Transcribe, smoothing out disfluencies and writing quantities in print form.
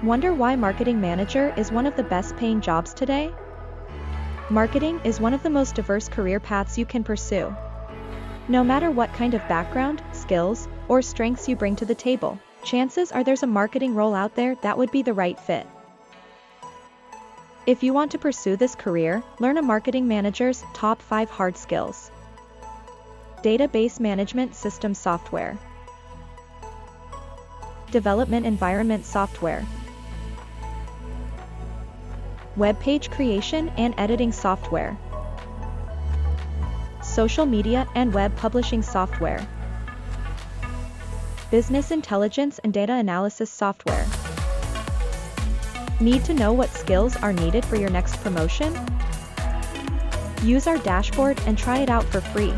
Wonder why marketing manager is one of the best paying jobs today? Marketing is one of the most diverse career paths you can pursue. No matter what kind of background, skills, or strengths you bring to the table, chances are there's a marketing role out there that would be the right fit. If you want to pursue this career, learn a marketing manager's top 5 hard skills. Database management system software. Development environment software. Web page creation and editing software. Social media and web publishing software. Business intelligence and data analysis software. Need to know what skills are needed for your next promotion? Use our dashboard and try it out for free.